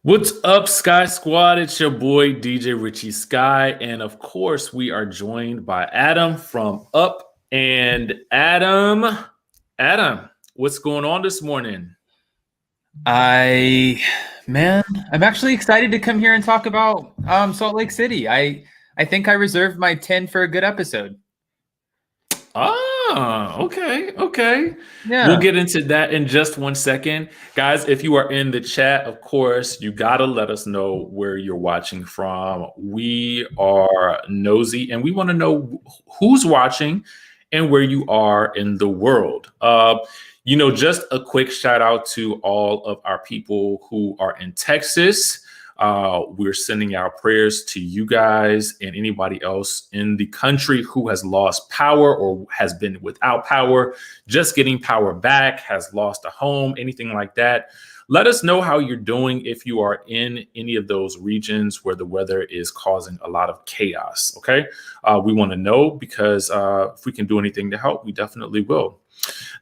What's up, Sky Squad? It's your boy DJ Richie Skye, and of course, we are joined by Adam from Up. And Adam, what's going on this morning? I'm actually excited to come here and talk about Salt Lake City. I think I reserved my 10 for a good episode. Okay. Yeah. We'll get into that in just 1 second. Guys, if you are in the chat, of course, you got to let us know where you're watching from. We are nosy and we want to know who's watching and where you are in the world. Just a quick shout out to all of our people who are in Texas. We're sending our prayers to you guys and anybody else in the country who has lost power or has been without power, just getting power back, has lost a home, anything like that. Let us know how you're doing if you are in any of those regions where the weather is causing a lot of chaos. Okay. We want to know because if we can do anything to help, we definitely will.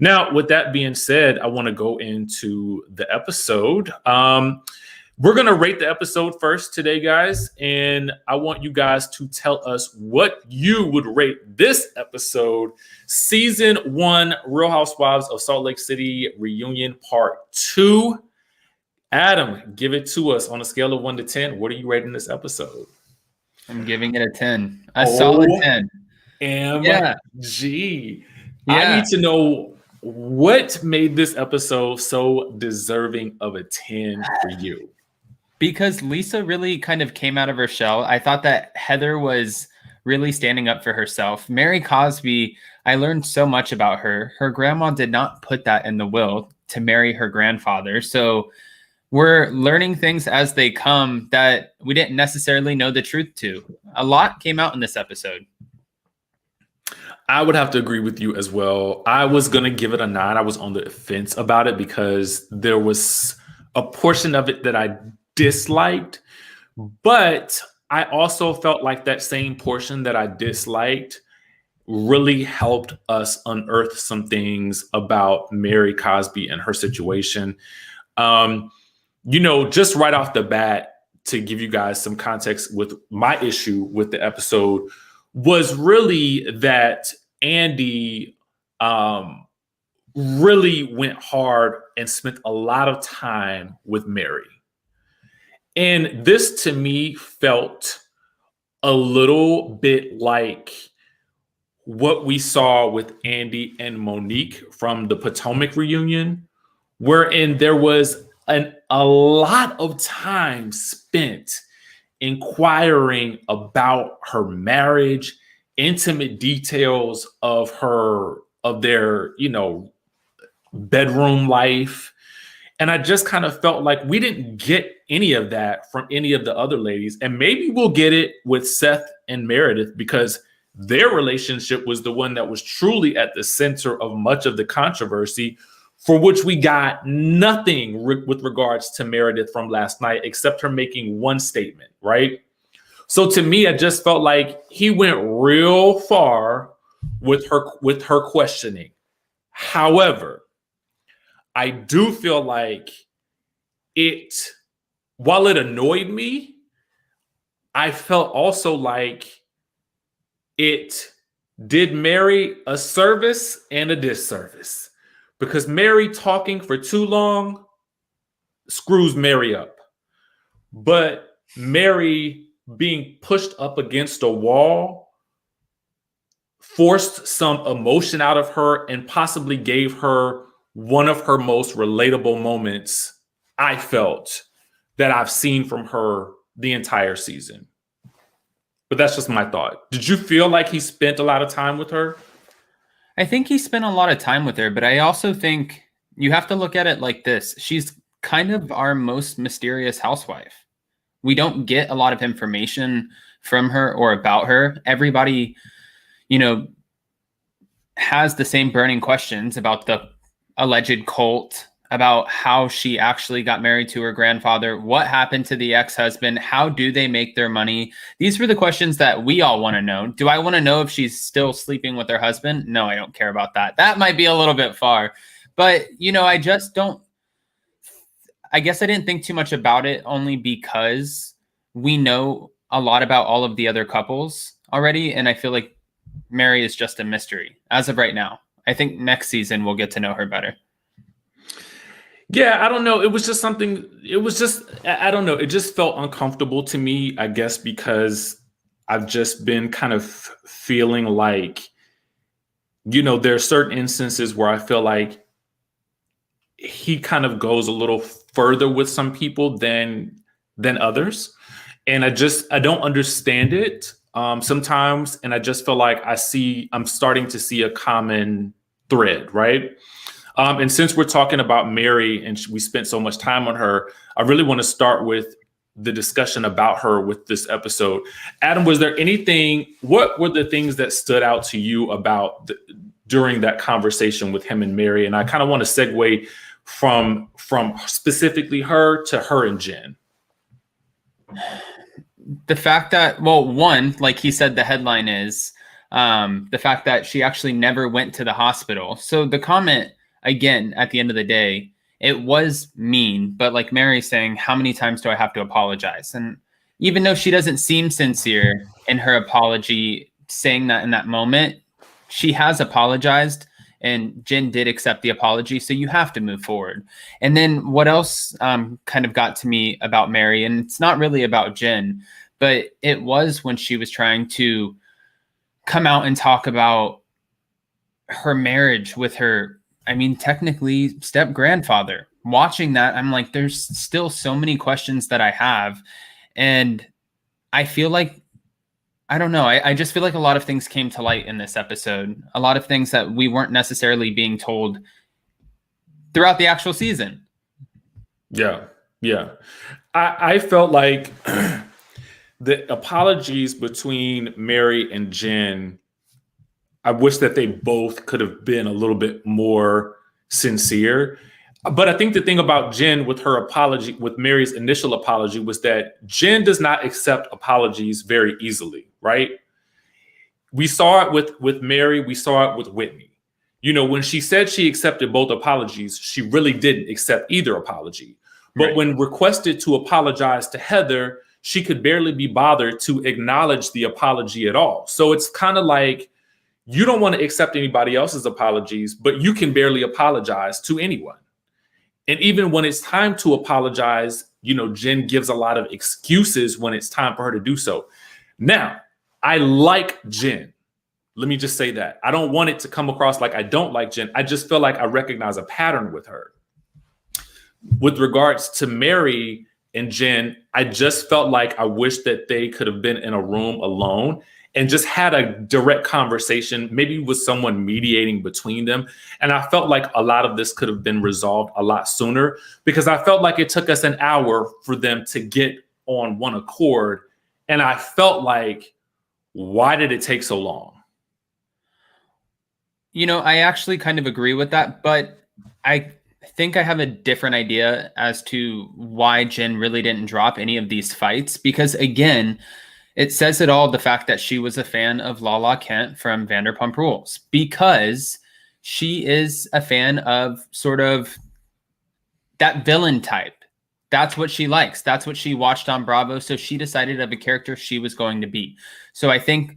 Now, with that being said, I want to go into the episode. We're going to rate the episode first today, guys. And I want you guys to tell us what you would rate this episode, Season 1, Real Housewives of Salt Lake City Reunion Part 2. Adam, give it to us on a scale of 1 to 10. What are you rating this episode? I'm giving it a 10. Solid 10. MG. Yeah. I need to know what made this episode so deserving of a 10 for you. Because Lisa really kind of came out of her shell. I thought that Heather was really standing up for herself. Mary Cosby, I learned so much about her. Her grandma did not put that in the will to marry her grandfather. So we're learning things as they come that we didn't necessarily know the truth to. A lot came out in this episode. I would have to agree with you as well. I was going to give it a 9. I was on the fence about it because there was a portion of it that I disliked, but I also felt like that same portion that I disliked really helped us unearth some things about Mary Cosby and her situation. Just right off the bat, to give you guys some context with my issue with the episode was really that Andy really went hard and spent a lot of time with Mary. And this to me felt a little bit like what we saw with Andy and Monique from the Potomac reunion, wherein there was a lot of time spent inquiring about her marriage, intimate details of their, bedroom life. And I just kind of felt like we didn't get any of that from any of the other ladies. And maybe we'll get it with Seth and Meredith because their relationship was the one that was truly at the center of much of the controversy, for which we got nothing with regards to Meredith from last night, except her making one statement, right? So to me, I just felt like he went real far with her questioning. However, I do feel like while it annoyed me, I felt also like it did Mary a service and a disservice, because Mary talking for too long screws Mary up. But Mary being pushed up against a wall forced some emotion out of her and possibly gave her one of her most relatable moments, I felt, that I've seen from her the entire season. But that's just my thought. Did you feel like he spent a lot of time with her? I think he spent a lot of time with her, but I also think you have to look at it like this. She's kind of our most mysterious housewife. We don't get a lot of information from her or about her. Everybody, has the same burning questions about the alleged cult, about how she actually got married to her grandfather, what happened to the ex-husband, how do they make their money? These were the questions that we all want to know. Do I want to know if she's still sleeping with her husband? No, I don't care about that. That might be a little bit far. But, I just don't. I guess I didn't think too much about it only because we know a lot about all of the other couples already. And I feel like Mary is just a mystery as of right now. I think next season we'll get to know her better. Yeah, I don't know. It was just something, I don't know. It just felt uncomfortable to me, I guess, because I've just been kind of feeling like, there are certain instances where I feel like he kind of goes a little further with some people than others. And I don't understand it sometimes. And I just feel like I'm starting to see a common thread, right? And since we're talking about Mary and we spent so much time on her, I really want to start with the discussion about her with this episode. Adam, what were the things that stood out to you during that conversation with him and Mary? And I kind of want to segue from specifically her to her and Jen. The fact that, one, like he said, the headline is the fact that she actually never went to the hospital. So the comment, again, at the end of the day, it was mean, but like Mary saying, how many times do I have to apologize? And even though she doesn't seem sincere in her apology, saying that in that moment, she has apologized and Jen did accept the apology. So you have to move forward. And then what else kind of got to me about Mary, and it's not really about Jen, but it was when she was trying to come out and talk about her marriage with her, technically step-grandfather. Watching that, I'm like, there's still so many questions that I have. And I feel like, I don't know. I just feel like a lot of things came to light in this episode. A lot of things that we weren't necessarily being told throughout the actual season. Yeah. I felt like the apologies between Mary and Jen, I wish that they both could have been a little bit more sincere. But I think the thing about Jen with her apology, with Mary's initial apology, was that Jen does not accept apologies very easily, right? We saw it with Mary. We saw it with Whitney. When she said she accepted both apologies, she really didn't accept either apology. But right. When requested to apologize to Heather, she could barely be bothered to acknowledge the apology at all. So it's kind of like, you don't want to accept anybody else's apologies, but you can barely apologize to anyone. And even when it's time to apologize, Jen gives a lot of excuses when it's time for her to do so. Now, I like Jen. Let me just say that. I don't want it to come across like I don't like Jen. I just feel like I recognize a pattern with her. With regards to Mary and Jen, I just felt like I wish that they could have been in a room alone and just had a direct conversation, maybe with someone mediating between them. And I felt like a lot of this could have been resolved a lot sooner, because I felt like it took us an hour for them to get on one accord. And I felt like, why did it take so long? I actually kind of agree with that, but I think I have a different idea as to why Jen really didn't drop any of these fights, because again, it says it all, the fact that she was a fan of Lala Kent from Vanderpump Rules, because she is a fan of sort of that villain type. That's what she likes. That's what she watched on Bravo. So she decided of a character she was going to be. So I think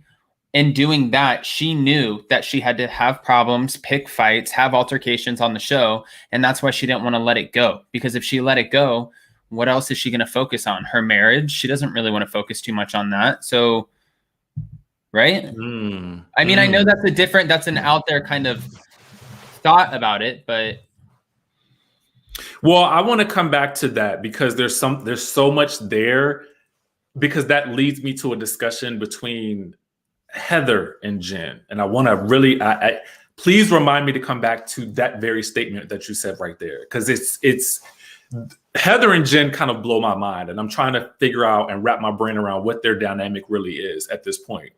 in doing that, she knew that she had to have problems, pick fights, have altercations on the show. And that's why she didn't want to let it go, because if she let it go, what else is she going to focus on? Her marriage? She doesn't really want to focus too much on that. So, right? I know that's an out there kind of thought about it, but. Well, I want to come back to that, because there's so much there, because that leads me to a discussion between Heather and Jen. And I want to really, please remind me to come back to that very statement that you said right there, because it's Heather and Jen kind of blow my mind, and I'm trying to figure out and wrap my brain around what their dynamic really is at this point.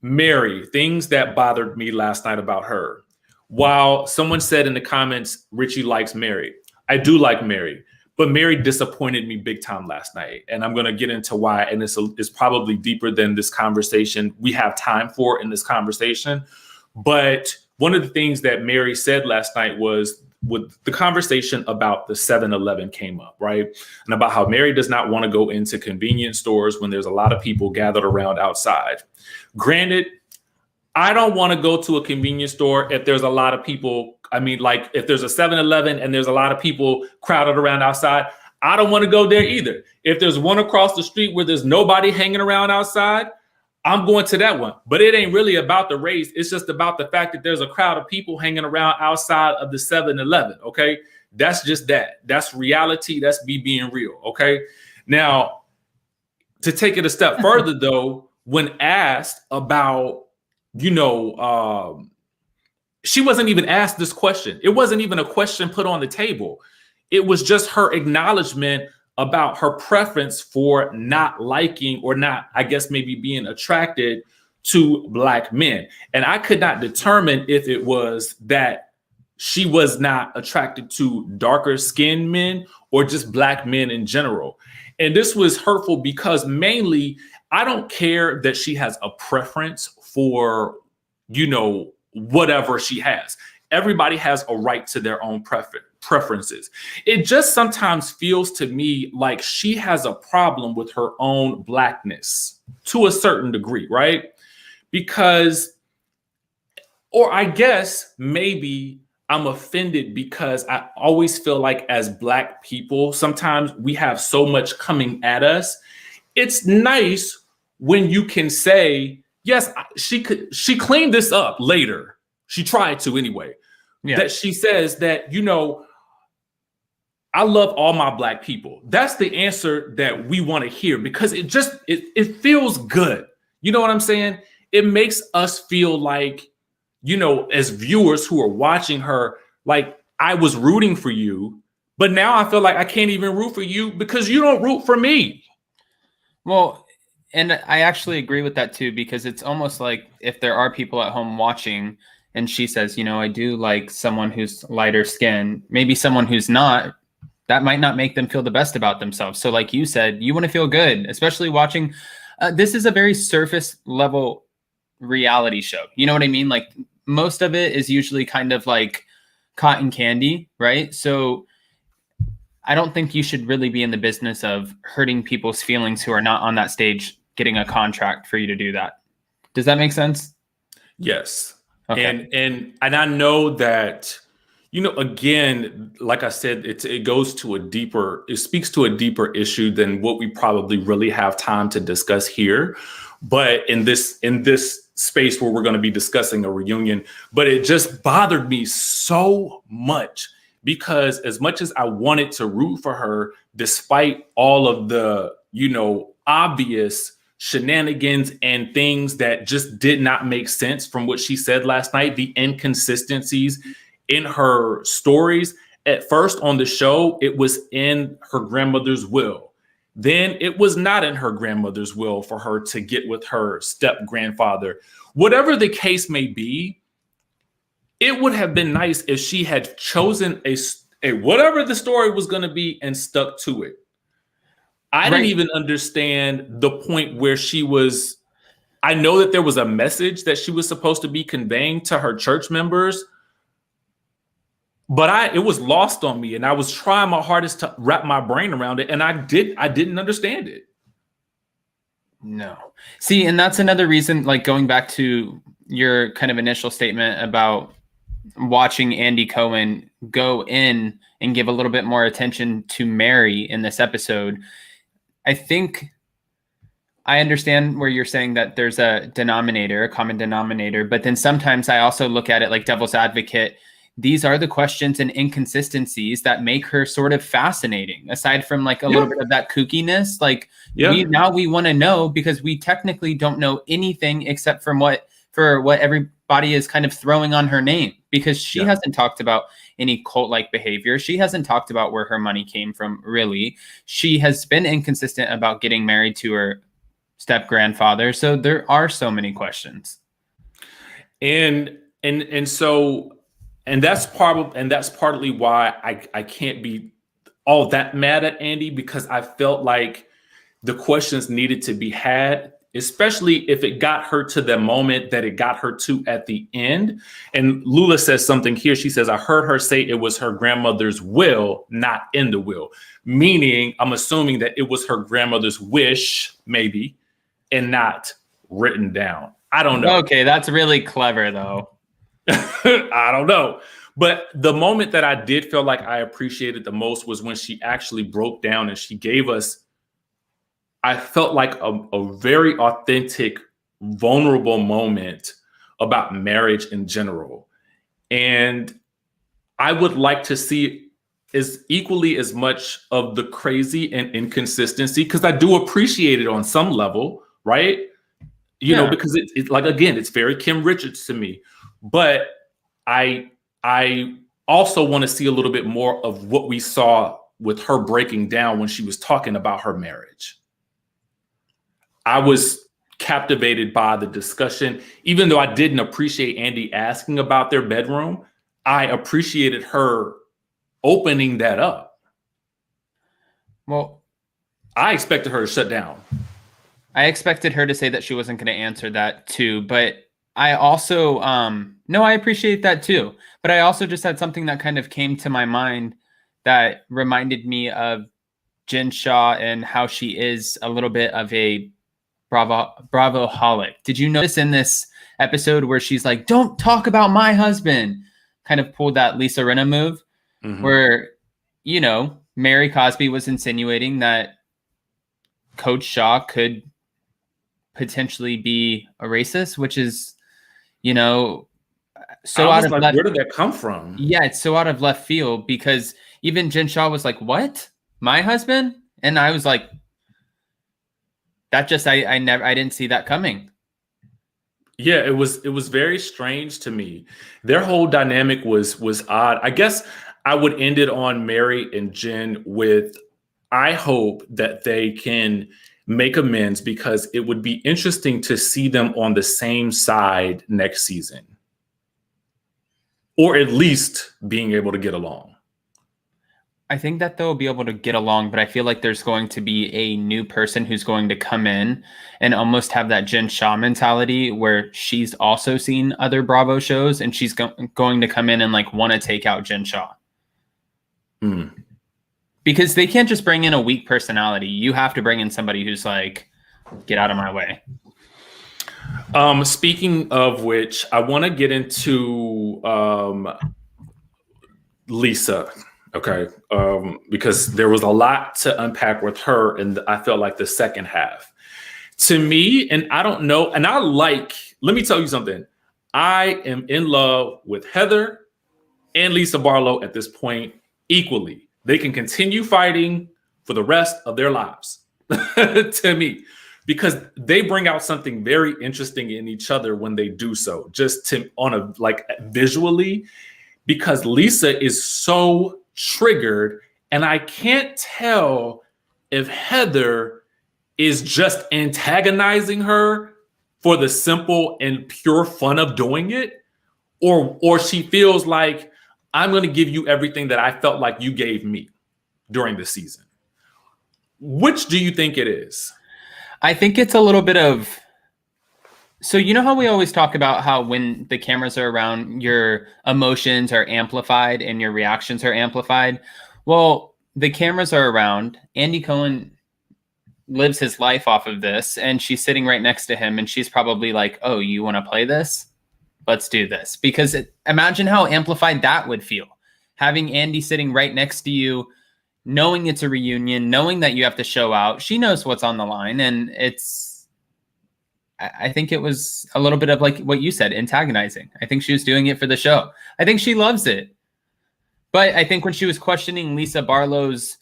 Mary, things that bothered me last night about her. While someone said in the comments, Richie likes Mary, I do like Mary, but Mary disappointed me big time last night. And I'm going to get into why. And this is probably deeper than this conversation we have time for in this conversation. But one of the things that Mary said last night was the conversation about the 7-Eleven came up, right? And about how Mary does not want to go into convenience stores when there's a lot of people gathered around outside. Granted, I don't want to go to a convenience store if there's a lot of people. I mean, like if there's a 7-Eleven and there's a lot of people crowded around outside, I don't want to go there either. If there's one across the street where there's nobody hanging around outside, I'm going to that one. But it ain't really about the race. It's just about the fact that there's a crowd of people hanging around outside of the 7-Eleven. Okay. That's just that. That's reality. That's me being real. Okay. Now, to take it a step further, though, when asked about, she wasn't even asked this question. It wasn't even a question put on the table. It was just her acknowledgement about her preference for not liking or not, I guess, maybe being attracted to Black men. And I could not determine if it was that she was not attracted to darker skinned men or just Black men in general. And this was hurtful because mainly I don't care that she has a preference for, whatever she has. Everybody has a right to their own preferences. It just sometimes feels to me like she has a problem with her own Blackness to a certain degree, right? Because, or I guess maybe I'm offended because I always feel like as Black people, sometimes we have so much coming at us. It's nice when you can say, yes, she cleaned this up later. She tried to anyway. Yeah. That she says that, I love all my Black people. That's the answer that we want to hear because it feels good. You know what I'm saying? It makes us feel like, as viewers who are watching her, like I was rooting for you, but now I feel like I can't even root for you because you don't root for me. Well, and I actually agree with that too, because it's almost like if there are people at home watching and she says, I do like someone who's lighter skin, maybe someone who's not, that might not make them feel the best about themselves. So like you said, you want to feel good, especially watching. This is a very surface level reality show. You know what I mean? Like most of it is usually kind of like cotton candy, right? So I don't think you should really be in the business of hurting people's feelings who are not on that stage getting a contract for you to do that. Does that make sense? Yes. Okay. And I know that, again, like I said, it speaks to a deeper issue than what we probably really have time to discuss here. But in this space where we're going to be discussing a reunion, but it just bothered me so much because as much as I wanted to root for her, despite all of the, obvious shenanigans and things that just did not make sense from what she said last night, the inconsistencies in her stories. At first on the show, it was in her grandmother's will. Then it was not in her grandmother's will for her to get with her step grandfather. Whatever the case may be, it would have been nice if she had chosen a whatever the story was going to be and stuck to it. I didn't even understand the point where I know that there was a message that she was supposed to be conveying to her church members, but it was lost on me and I was trying my hardest to wrap my brain around it. And I didn't understand it. No. See, and that's another reason, like going back to your kind of initial statement about watching Andy Cohen go in and give a little bit more attention to Mary in this episode. I think I understand where you're saying that there's a common denominator, but then sometimes I also look at it like devil's advocate. These are the questions and inconsistencies that make her sort of fascinating, aside from like a little bit of that kookiness. Like we want to know because we technically don't know anything except from what everybody is kind of throwing on her name, because she hasn't talked about any cult-like behavior. She hasn't talked about where her money came from, really. She has been inconsistent about getting married to her step-grandfather. So there are so many questions. And that's partly why I can't be all that mad at Andy, because I felt like the questions needed to be had especially if it got her to the moment that it got her to at the end. And Lula says something here. She says, I heard her say it was her grandmother's will, not in the will. Meaning, I'm assuming that it was her grandmother's wish, maybe, and not written down. I don't know. Okay, that's really clever, though. I don't know. But the moment that I did feel like I appreciated the most was when she actually broke down and she gave us, I felt like a very authentic, vulnerable moment about marriage in general. And I would like to see is equally as much of the crazy and inconsistency, because I do appreciate it on some level, right? You know, because it's like, again, it's very Kim Richards to me. But I also want to see a little bit more of what we saw with her breaking down when she was talking about her marriage. I was captivated by the discussion. Even though I didn't appreciate Andy asking about their bedroom, I appreciated her opening that up. Well, I expected her to shut down. I expected her to say that she wasn't going to answer that too, but I also, no, I appreciate that too. But I also just had something that kind of came to my mind that reminded me of Jen Shah and how she is a little bit of a Bravo-holic. Did you notice in this episode where she's like, don't talk about my husband? Kind of pulled that Lisa Rinna move where, you know, Mary Cosby was insinuating that Coach Shah could potentially be a racist, which is, you know, so out of like, left. Where did that come from? Yeah, it's so out of left field, because even Jen Shah was like, what? My husband? And I was like, that just, I didn't see that coming. Yeah, it was very strange to me. Their whole dynamic was odd. I guess I would end it on Mary and Jen with, I hope that they can make amends, because it would be interesting to see them on the same side next season, or at least being able to get along. I think that they'll be able to get along, but I feel like there's going to be a new person who's going to come in and almost have that Jen Shah mentality where she's also seen other Bravo shows and she's going to come in and like want to take out Jen Shah. Because they can't just bring in a weak personality. You have to bring in somebody who's like, get out of my way. Speaking of which, I want to get into Lisa. Okay. Because there was a lot to unpack with her, and I felt like the second half. To me, and I don't know, and let me tell you something. I am in love with Heather and Lisa Barlow at this point equally. They can continue fighting for the rest of their lives, to me, because they bring out something very interesting in each other when they do so, visually, because Lisa is so triggered, and I can't tell if Heather is just antagonizing her for the simple and pure fun of doing it, or she feels like, I'm going to give you everything that I felt like you gave me during the season. Which do you think it is? I think it's a little bit of, so you know how we always talk about how when the cameras are around, your emotions are amplified and your reactions are amplified? Well, the cameras are around. Andy Cohen lives his life off of this, and she's sitting right next to him, and she's probably like, oh, you want to play this? Let's do this. Because imagine how amplified that would feel. Having Andy sitting right next to you, knowing it's a reunion, knowing that you have to show out. She knows what's on the line, and I think it was a little bit of like what you said, antagonizing. I think she was doing it for the show. I think she loves it. But I think when she was questioning Lisa Barlow's,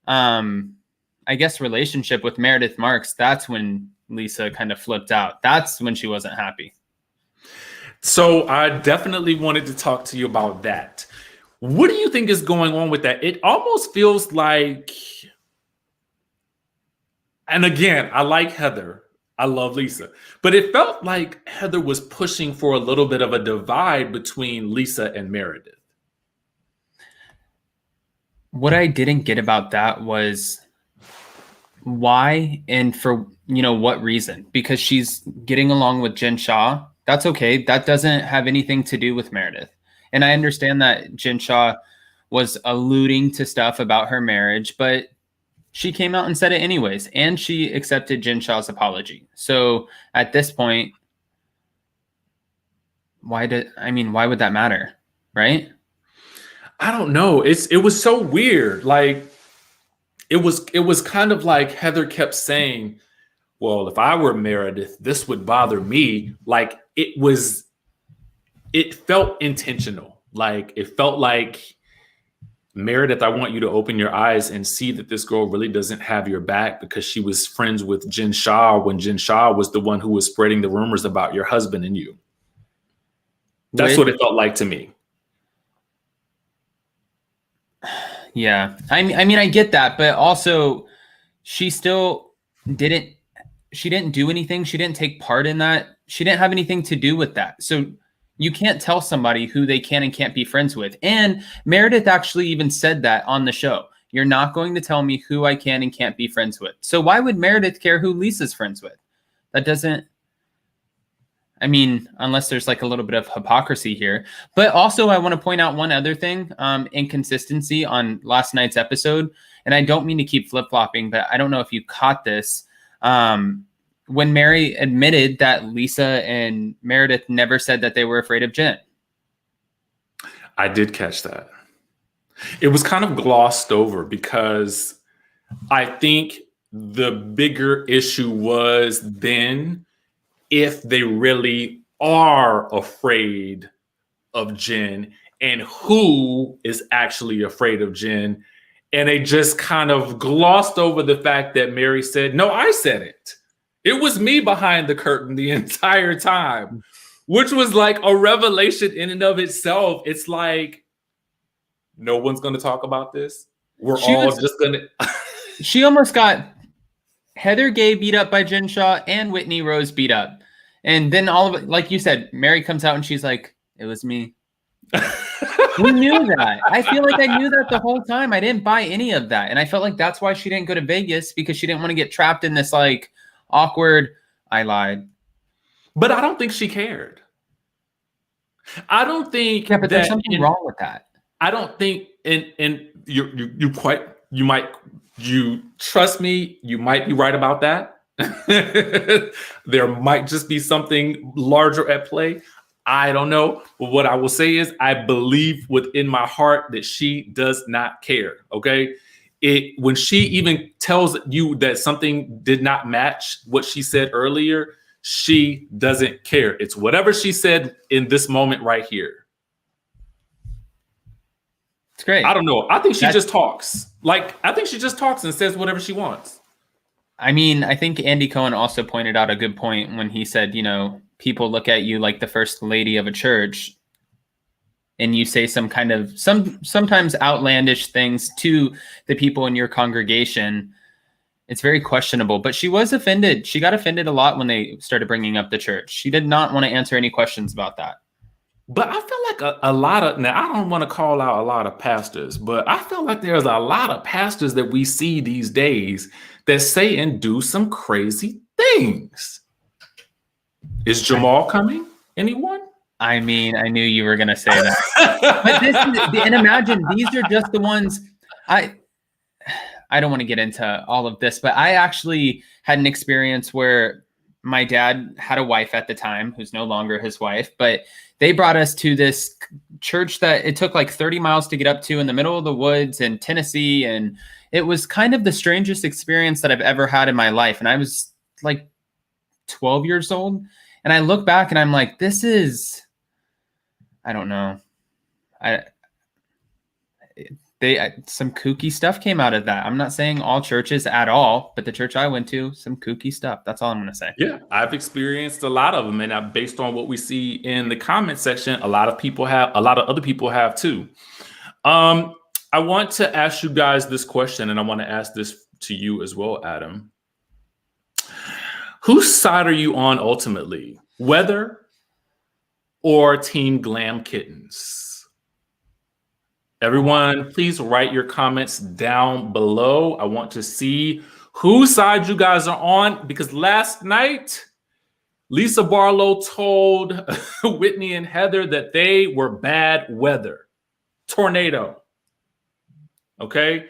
I guess, relationship with Meredith Marks, that's when Lisa kind of flipped out. That's when she wasn't happy. So I definitely wanted to talk to you about that. What do you think is going on with that? It almost feels like, and again, I like Heather. I love Lisa. But it felt like Heather was pushing for a little bit of a divide between Lisa and Meredith. What I didn't get about that was why and for what reason? Because she's getting along with Jen Shah. That's okay. That doesn't have anything to do with Meredith. And I understand that Jen Shah was alluding to stuff about her marriage, but she came out and said it anyways, and she accepted Jen Shah's apology. So at this point, why would that matter, right? I don't know. It was so weird. Like it was kind of like Heather kept saying, well, if I were Meredith, this would bother me. Like it felt intentional. Like it felt like, Meredith, I want you to open your eyes and see that this girl really doesn't have your back because she was friends with Jen Shah when Jen Shah was the one who was spreading the rumors about your husband and you. That's what it felt like to me. Yeah. I mean, I get that, but also she still didn't do anything. She didn't take part in that. She didn't have anything to do with that. So you can't tell somebody who they can and can't be friends with. And Meredith actually even said that on the show. You're not going to tell me who I can and can't be friends with. So why would Meredith care who Lisa's friends with? That doesn't, I mean, unless there's like a little bit of hypocrisy here. But also I want to point out one other thing, inconsistency on last night's episode. And I don't mean to keep flip-flopping, but I don't know if you caught this. When Mary admitted that Lisa and Meredith never said that they were afraid of Jen. I did catch that. It was kind of glossed over because I think the bigger issue was then if they really are afraid of Jen and who is actually afraid of Jen. And they just kind of glossed over the fact that Mary said, no, I said it. It was me behind the curtain the entire time, which was like a revelation in and of itself. It's like, no one's going to talk about this. We're just going to. She almost got Heather Gay beat up by Jen Shah and Whitney Rose beat up. And then all of it, like you said, Mary comes out and she's like, it was me. We knew that. I feel like I knew that the whole time. I didn't buy any of that. And I felt like that's why she didn't go to Vegas, because she didn't want to get trapped in this like awkward, I lied. But I don't think she cared. I don't think. Yeah, but there's something wrong with that. I don't think, and you trust me, you might be right about that. There might just be something larger at play. I don't know. But what I will say is I believe within my heart that she does not care. Okay. When she even tells you that something did not match what she said earlier, she doesn't care. It's whatever she said in this moment right here. It's great. I don't know. I think she just talks. I think she just talks and says whatever she wants. I mean, I think Andy Cohen also pointed out a good point when he said, people look at you like the first lady of a church and you say some kind of sometimes outlandish things to the people in your congregation. It's very questionable, but she was offended. She got offended a lot when they started bringing up the church. She did not want to answer any questions about that. But I feel like a lot of, now I don't want to call out a lot of pastors, but I feel like there's a lot of pastors that we see these days that say and do some crazy things. Is Jamal coming? Anyone? I mean, I knew you were going to say that. But and imagine these are just the ones. I don't want to get into all of this, but I actually had an experience where my dad had a wife at the time who's no longer his wife, but they brought us to this church that it took like 30 miles to get up to in the middle of the woods in Tennessee. And it was kind of the strangest experience that I've ever had in my life. And I was like 12 years old. And I look back and I'm like, this is, I don't know. Some kooky stuff came out of that. I'm not saying all churches at all, but the church I went to, some kooky stuff. That's all I'm going to say. Yeah, I've experienced a lot of them. And based on what we see in the comment section, a lot of other people have too. I want to ask you guys this question, and I want to ask this to you as well, Adam. Whose side are you on ultimately? Weather or Team Glam Kittens? Everyone, please write your comments down below. I want to see whose side you guys are on, because last night Lisa Barlow told Whitney and Heather that they were bad weather, tornado. Okay.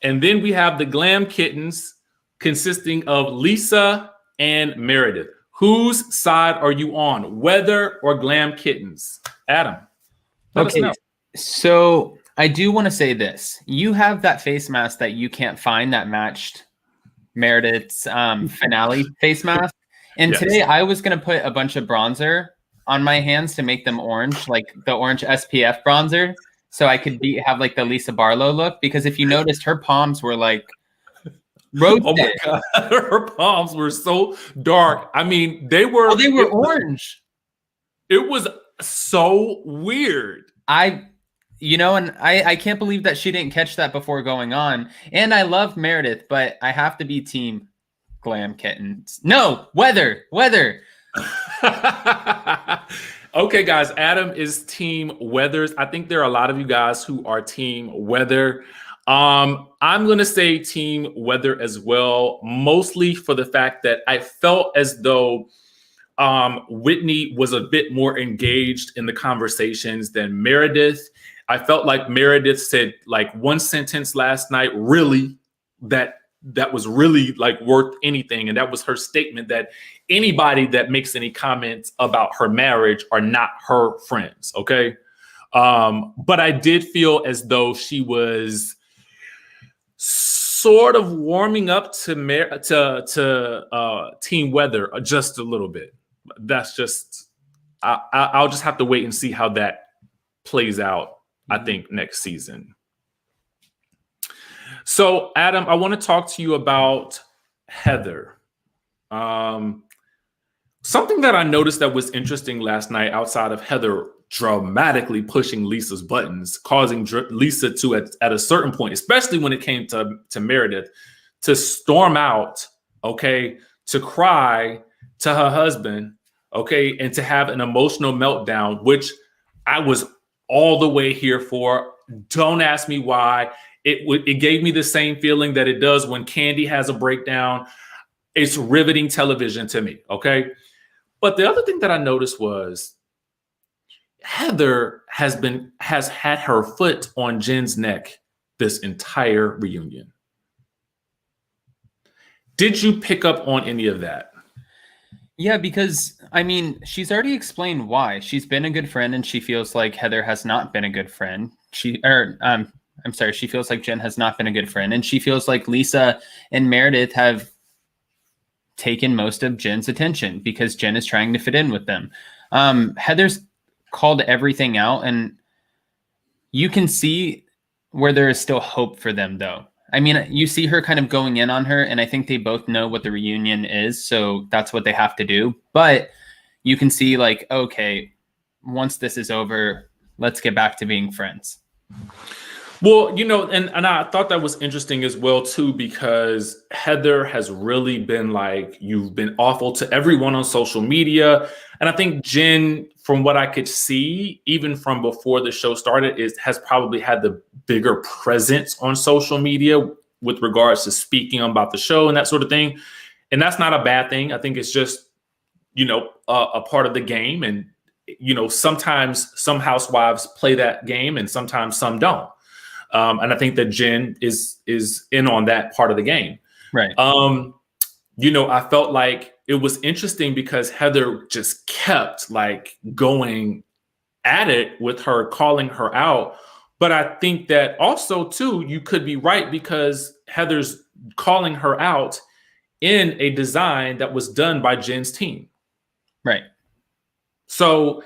And then we have the Glam Kittens consisting of Lisa and Meredith. Whose side are you on, weather or Glam Kittens? Adam, let us know. So I do want to say this. You have that face mask that you can't find that matched Meredith's finale face mask. And today I was going to put a bunch of bronzer on my hands to make them orange, like the orange SPF bronzer, so I could have like the Lisa Barlow look. Because if you noticed, her palms were like roasted. Oh my God. Her palms were so dark. I mean, they were orange. It was so weird. And I can't believe that she didn't catch that before going on. And I love Meredith, but I have to be team Glam Kittens. No, weather. Okay, guys, Adam is team weathers. I think there are a lot of you guys who are team weather. I'm going to say team weather as well, mostly for the fact that I felt as though Whitney was a bit more engaged in the conversations than Meredith. I felt like Meredith said like one sentence last night, really, that was really like worth anything. And that was her statement that anybody that makes any comments about her marriage are not her friends. Okay. But I did feel as though she was sort of warming up to team weather just a little bit. That's just, I'll just have to wait and see how that plays out, I think, next season. So, Adam, I want to talk to you about Heather. Something that I noticed that was interesting last night, outside of Heather dramatically pushing Lisa's buttons, causing Lisa to, at a certain point, especially when it came to Meredith, to storm out, okay, to cry to her husband, okay, and to have an emotional meltdown, which I was all the way here for. Don't ask me why. It gave me the same feeling that it does when Kandi has a breakdown. It's riveting television to me, okay? But the other thing that I noticed was Heather has had her foot on Jen's neck this entire reunion. Did you pick up on any of that? Yeah, because, I mean, she's already explained why. She's been a good friend, and she feels like Heather has not been a good friend. She feels like Jen has not been a good friend, and she feels like Lisa and Meredith have taken most of Jen's attention because Jen is trying to fit in with them. Heather's called everything out, and you can see where there is still hope for them, though. I mean, you see her kind of going in on her, and I think they both know what the reunion is, so that's what they have to do. But you can see, like, okay, once this is over, let's get back to being friends. Well, and I thought that was interesting as well, too, because Heather has really been like, you've been awful to everyone on social media. And I think Jen, from what I could see, even from before the show started, has probably had the bigger presence on social media with regards to speaking about the show and that sort of thing. And that's not a bad thing. I think it's just, a part of the game. And, sometimes some housewives play that game and sometimes some don't. And I think that Jen is in on that part of the game. Right. I felt like it was interesting because Heather just kept like going at it with her, calling her out. But I think that also, too, you could be right because Heather's calling her out in a design that was done by Jen's team. Right. So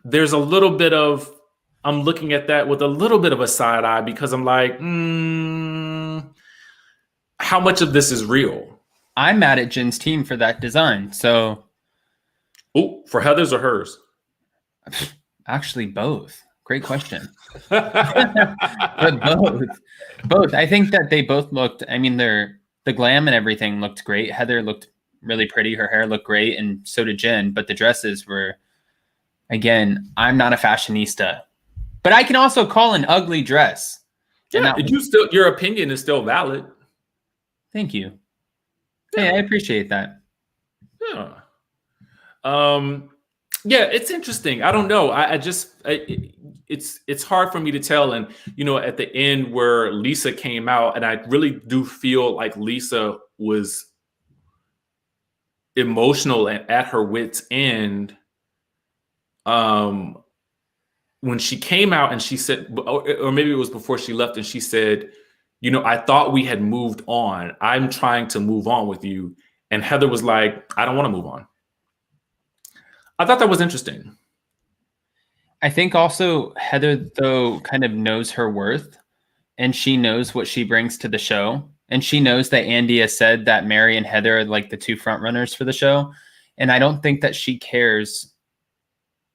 there's a little bit of, I'm looking at that with a little bit of a side eye because I'm like, how much of this is real? I'm mad at Jen's team for that design. So, for Heather's or hers? Actually, both. Great question. But both. I think that they both looked. I mean, the glam and everything looked great. Heather looked really pretty. Her hair looked great, and so did Jen. But the dresses were, again, I'm not a fashionista, but I can also call an ugly dress. Yeah, your opinion is still valid. Thank you. Hey, I appreciate that. Yeah. Yeah, it's interesting. I don't know. It's hard for me to tell. And at the end where Lisa came out, and I really do feel like Lisa was emotional and at her wit's end. When she came out and she said, or maybe it was before she left, and she said, I thought we had moved on. I'm trying to move on with you. And Heather was like, I don't want to move on. I thought that was interesting. I think also Heather, though, kind of knows her worth, and she knows what she brings to the show. And she knows that Andy has said that Mary and Heather are like the two front runners for the show. And I don't think that she cares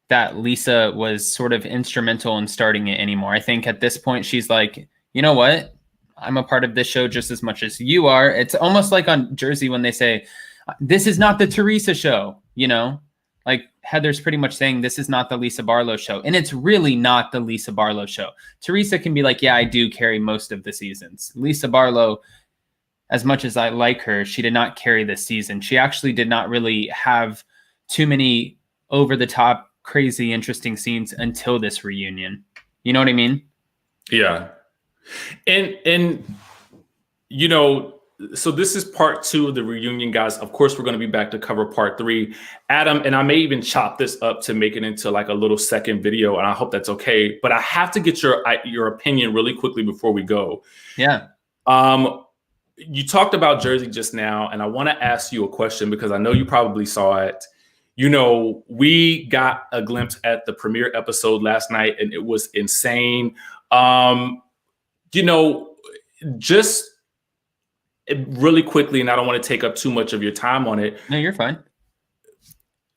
that Lisa was sort of instrumental in starting it anymore. I think at this point, she's like, you know what? I'm a part of this show just as much as you are. It's almost like on Jersey when they say, this is not the Teresa show, Like Heather's pretty much saying this is not the Lisa Barlow show. And it's really not the Lisa Barlow show. Teresa can be like, yeah, I do carry most of the seasons. Lisa Barlow, as much as I like her, she did not carry this season. She actually did not really have too many over-the-top, crazy, interesting scenes until this reunion. You know what I mean? Yeah. And so this is part 2 of the reunion, guys. Of course, we're going to be back to cover part 3. Adam, and I may even chop this up to make it into like a little second video, and I hope that's okay. But I have to get your opinion really quickly before we go. Yeah. You talked about Jersey just now, and I want to ask you a question because I know you probably saw it. We got a glimpse at the premiere episode last night, and it was insane. Just really quickly, and I don't want to take up too much of your time on it. No, you're fine.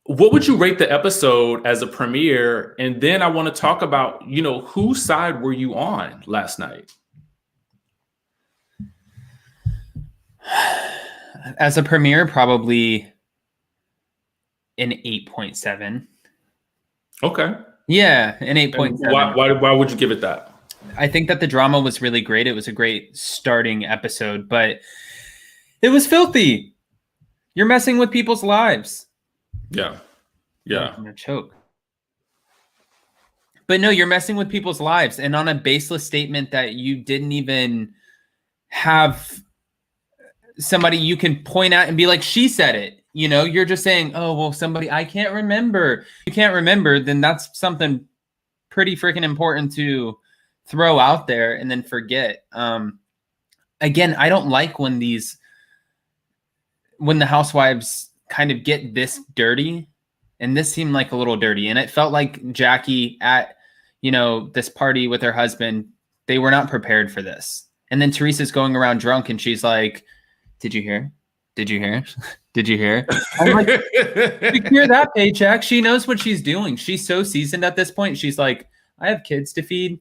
What would you rate the episode as a premiere? And then I want to talk about, whose side were you on last night? As a premiere, probably an 8.7. Okay. Yeah, an 8.7. Why would you give it that? I think that the drama was really great. It was a great starting episode, but it was filthy. You're messing with people's lives. Yeah. I'm gonna choke. But no, you're messing with people's lives. And on a baseless statement that you didn't even have somebody you can point out and be like, she said it. You're just saying, oh, well, somebody, I can't remember. You can't remember, then that's something pretty freaking important to throw out there and then forget. Again, I don't like when the Housewives kind of get this dirty, and this seemed like a little dirty. And it felt like Jackie at, this party with her husband, they were not prepared for this. And then Teresa's going around drunk and she's like, did you hear? Did you hear? Did you hear? I'm like, secure that paycheck. She knows what she's doing. She's so seasoned at this point. She's like, I have kids to feed.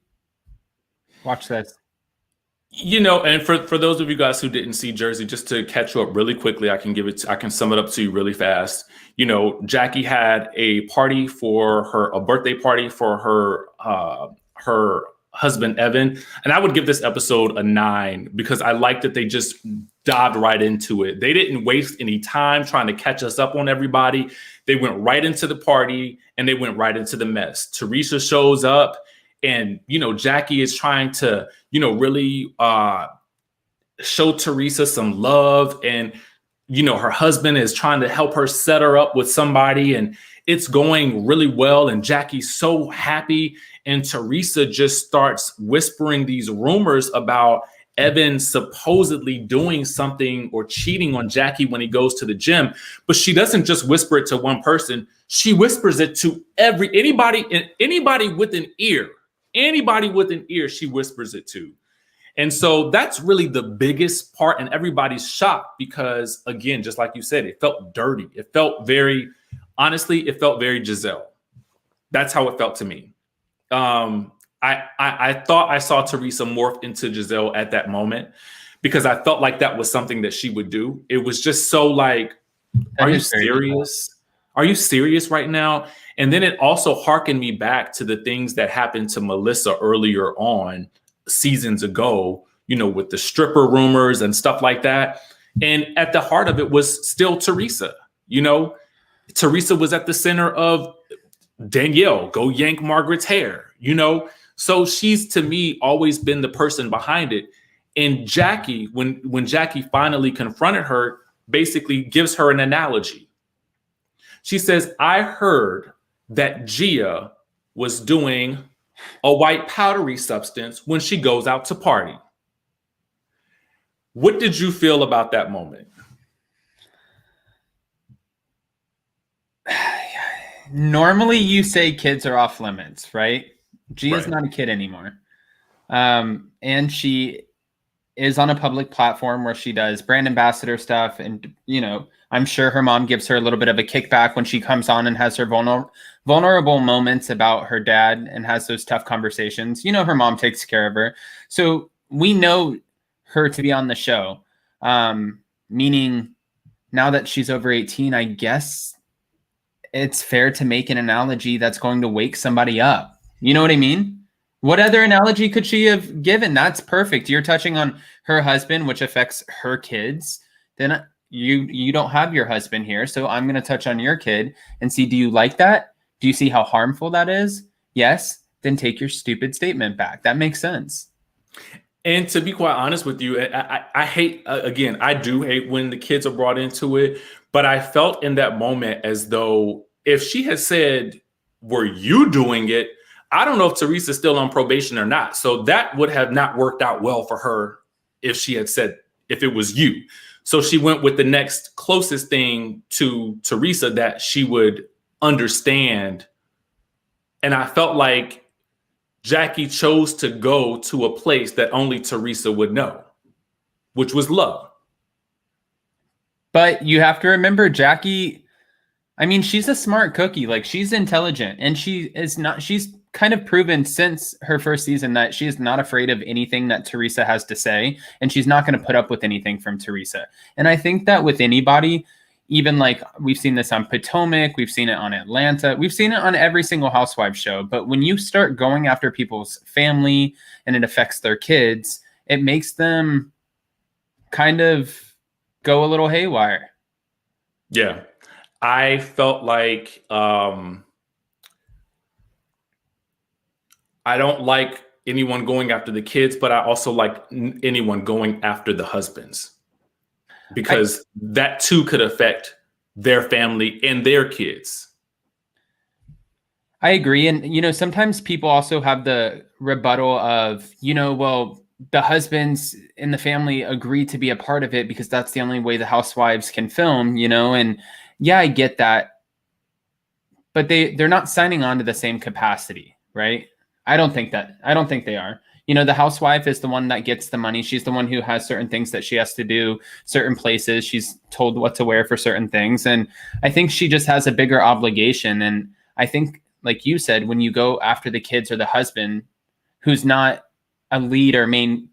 Watch this. And for those of you guys who didn't see Jersey, just to catch you up really quickly, I can sum it up to you really fast. Jackie had a birthday party for her husband, Evan. And I would give this episode a 9 because I like that they just dived right into it. They didn't waste any time trying to catch us up on everybody. They went right into the party and they went right into the mess. Teresa shows up. And, Jackie is trying to, really show Teresa some love. And, her husband is trying to help her set her up with somebody. And it's going really well. And Jackie's so happy. And Teresa just starts whispering these rumors about Evan supposedly doing something or cheating on Jackie when he goes to the gym. But she doesn't just whisper it to one person. She whispers it to anybody with an ear. Anybody with an ear, she whispers it to. And so that's really the biggest part. And everybody's shocked because, again, just like you said, it felt dirty. It felt very Giselle. That's how it felt to me. I thought I saw Teresa morph into Giselle at that moment because I felt like that was something that she would do. It was just so like, are you serious? Are you serious right now? And then it also hearkened me back to the things that happened to Melissa earlier on seasons ago, with the stripper rumors and stuff like that. And at the heart of it was still Teresa. You know, Teresa was at the center of Danielle, go yank Margaret's hair, you know? So she's, to me, always been the person behind it. And Jackie, when Jackie finally confronted her, basically gives her an analogy. She says, I heard that Gia was doing a white powdery substance when she goes out to party. What did you feel about that moment? Normally you say kids are off limits, right? Gia's Right. not a kid anymore. And she is on a public platform where she does brand ambassador stuff. And, you know, I'm sure her mom gives her a little bit of a kickback when she comes on and has her vulnerable moments about her dad and has those tough conversations. You know, her mom takes care of her. So we know her to be on the show. Meaning now that she's over 18, I guess it's fair to make an analogy that's going to wake somebody up. You know what I mean? What other analogy could she have given? That's perfect. You're touching on her husband, which affects her kids. Then you don't have your husband here. So I'm going to touch on your kid and see, do you like that? Do you see how harmful that is? Yes. Then take your stupid statement back. That makes sense. And to be quite honest with you, I hate, again, I do hate when the kids are brought into it, but I felt in that moment as though if she had said, were you doing it? I don't know if Teresa's still on probation or not. So that would have not worked out well for her if she had said, if it was you. So she went with the next closest thing to Teresa that she would understand. And I felt like Jackie chose to go to a place that only Teresa would know, which was love. But you have to remember, Jackie, I mean, she's a smart cookie. Like, she's intelligent, and she's kind of proven since her first season that she is not afraid of anything that Teresa has to say, and she's not going to put up with anything from Teresa. And I think that with anybody, even like we've seen this on Potomac, we've seen it on Atlanta, we've seen it on every single Housewives show. But when you start going after people's family and it affects their kids, it makes them kind of go a little haywire. Yeah. I felt like I don't like anyone going after the kids, but I also like anyone going after the husbands, because that too could affect their family and their kids. I agree. And, you know, sometimes people also have the rebuttal of, you know, well, the husbands in the family agree to be a part of it because that's the only way the Housewives can film, you know, and yeah, I get that. But they're not signing on to the same capacity, right? I don't think they are. You know, the housewife is the one that gets the money. She's the one who has certain things that she has to do, certain places. She's told what to wear for certain things. And I think she just has a bigger obligation. And I think, like you said, when you go after the kids or the husband who's not a lead or main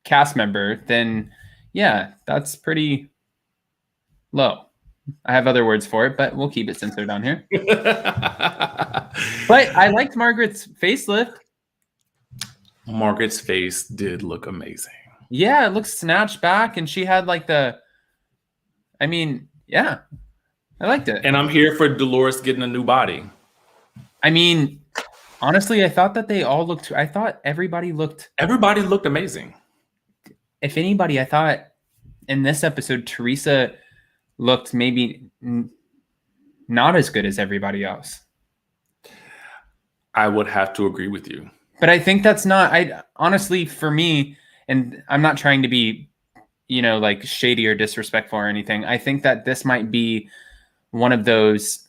cast member, then yeah, that's pretty low. I have other words for it, but we'll keep it censored on here. But I liked Margaret's facelift. Margaret's face did look amazing. Yeah, it looks snatched back, and she had like yeah, I liked it. And I'm here for Dolores getting a new body. I mean, honestly, I thought that everybody looked amazing. If anybody, I thought in this episode, Teresa looked maybe not as good as everybody else. I would have to agree with you. But I think that's not, honestly, for me, and I'm not trying to be, you know, like shady or disrespectful or anything. I think that this might be one of those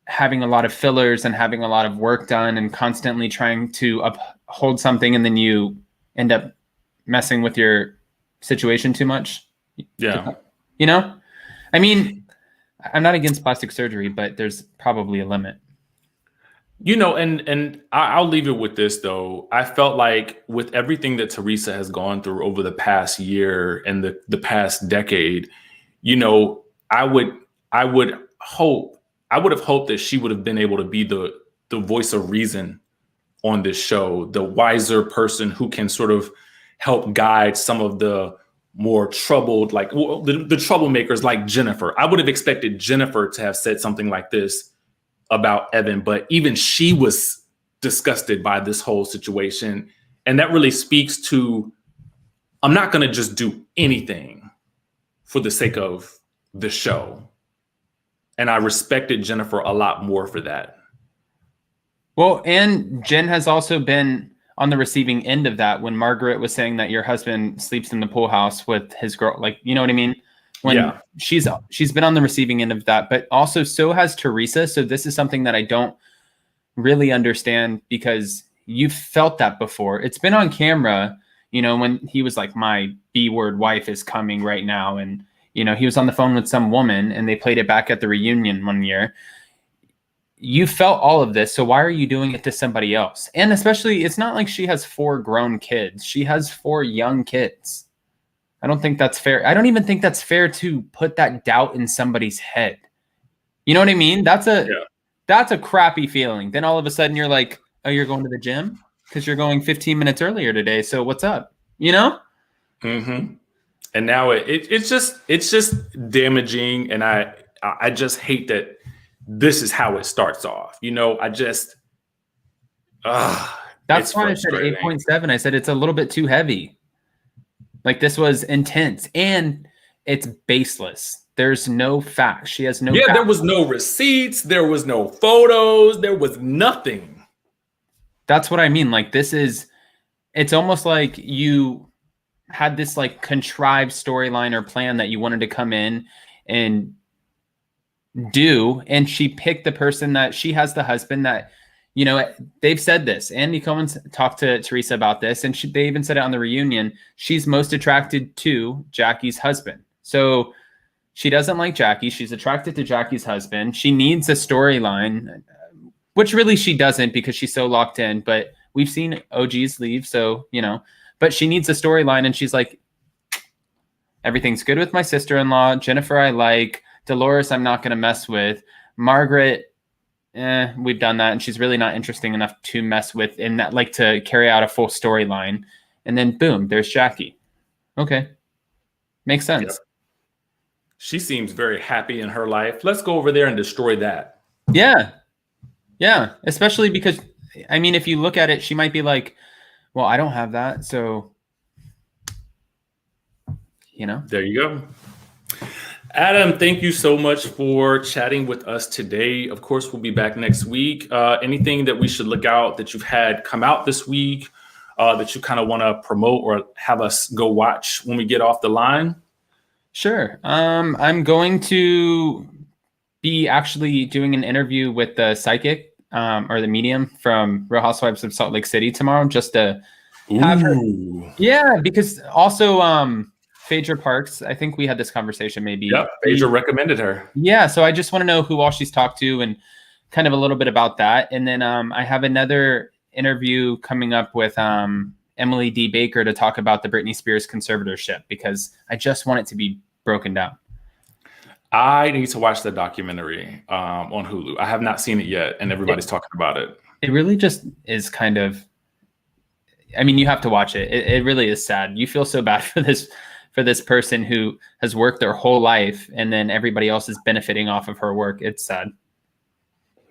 having a lot of fillers and having a lot of work done and constantly trying to uphold something, and then you end up messing with your situation too much. Yeah. You know? I mean, I'm not against plastic surgery, but there's probably a limit. You know, and I'll leave it with this, though. I felt like with everything that Teresa has gone through over the past year and the past decade, you know, I would have hoped that she would have been able to be the voice of reason on this show, the wiser person who can sort of help guide some of the more troubled, like the troublemakers like Jennifer. I would have expected Jennifer to have said something like this about Evan, but even she was disgusted by this whole situation. And that really speaks to, I'm not going to just do anything for the sake of the show. And I respected Jennifer a lot more for that. Well, and Jen has also been on the receiving end of that when Margaret was saying that your husband sleeps in the pool house with his girl. Like, you know what I mean? When she's been on the receiving end of that, but also so has Teresa. So this is something that I don't really understand, because you've felt that before. It's been on camera, you know, when he was like, my B-word wife is coming right now. And, you know, he was on the phone with some woman and they played it back at the reunion one year. You felt all of this. So why are you doing it to somebody else? And especially, it's not like she has 4 grown kids. She has 4 young kids. I don't think that's fair. I don't even think that's fair to put that doubt in somebody's head. You know what I mean? That's a crappy feeling. Then all of a sudden you're like, oh, you're going to the gym because you're going 15 minutes earlier today. So what's up? You know? Mm-hmm. And now it's just damaging. And I just hate that this is how it starts off. You know, that's why I said 8.7. I said it's a little bit too heavy. Like, this was intense and it's baseless. There's no facts. She has no facts. There was no receipts. There was no photos. There was nothing. That's what I mean. Like, it's almost like you had this like contrived storyline or plan that you wanted to come in and do, and she picked the person that she has, the husband that, you know, they've said this. Andy Cohen's talked to Teresa about this, and they even said it on the reunion. She's most attracted to Jackie's husband. So she doesn't like Jackie. She's attracted to Jackie's husband. She needs a storyline, which really she doesn't, because she's so locked in. But we've seen OGs leave, so, you know, but she needs a storyline, and she's like, everything's good with my sister-in-law. Jennifer, I like. Dolores, I'm not going to mess with. Margaret, we've done that, and she's really not interesting enough to mess with in that, like, to carry out a full storyline. And then boom, there's Jackie. Okay, makes sense. Yep. She seems very happy in her life. Let's go over there and destroy that. Yeah, especially because, I mean, if you look at it, she might be like, well, I don't have that, so, you know. There you go. Adam, thank you so much for chatting with us today. Of course, we'll be back next week. Anything that we should look out that you've had come out this week that you kind of want to promote or have us go watch when we get off the line? Sure. I'm going to be actually doing an interview with the psychic or the medium from Real Housewives of Salt Lake City tomorrow, just to have her. Yeah, because also Phaedra Parks, I think we had this conversation maybe. Yep, Phaedra recommended her. Yeah, so I just want to know who all she's talked to and kind of a little bit about that. And then I have another interview coming up with Emily D. Baker to talk about the Britney Spears conservatorship, because I just want it to be broken down. I need to watch the documentary on Hulu. I have not seen it yet, and everybody's talking about it. It really just is kind of, I mean, you have to watch it. It really is sad. You feel so bad for this person who has worked their whole life, and then everybody else is benefiting off of her work. It's sad.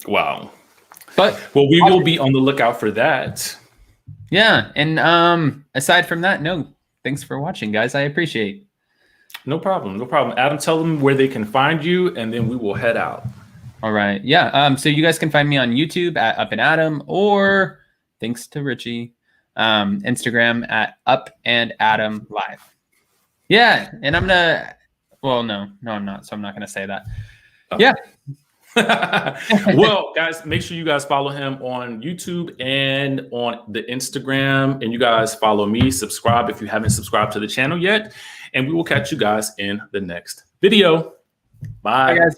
Wow. But we will be on the lookout for that. Yeah. And aside from that, no, thanks for watching, guys. I appreciate it. No problem. Adam, tell them where they can find you, and then we will head out. All right. Yeah. So you guys can find me on YouTube at Up and Adam, or thanks to Richie, Instagram at Up and Adam Live. Yeah. And I'm going to, no, I'm not. So I'm not going to say that. Okay. Yeah. Well, guys, make sure you guys follow him on YouTube and on the Instagram, and you guys follow me, subscribe if you haven't subscribed to the channel yet, and we will catch you guys in the next video. Bye. Bye, guys.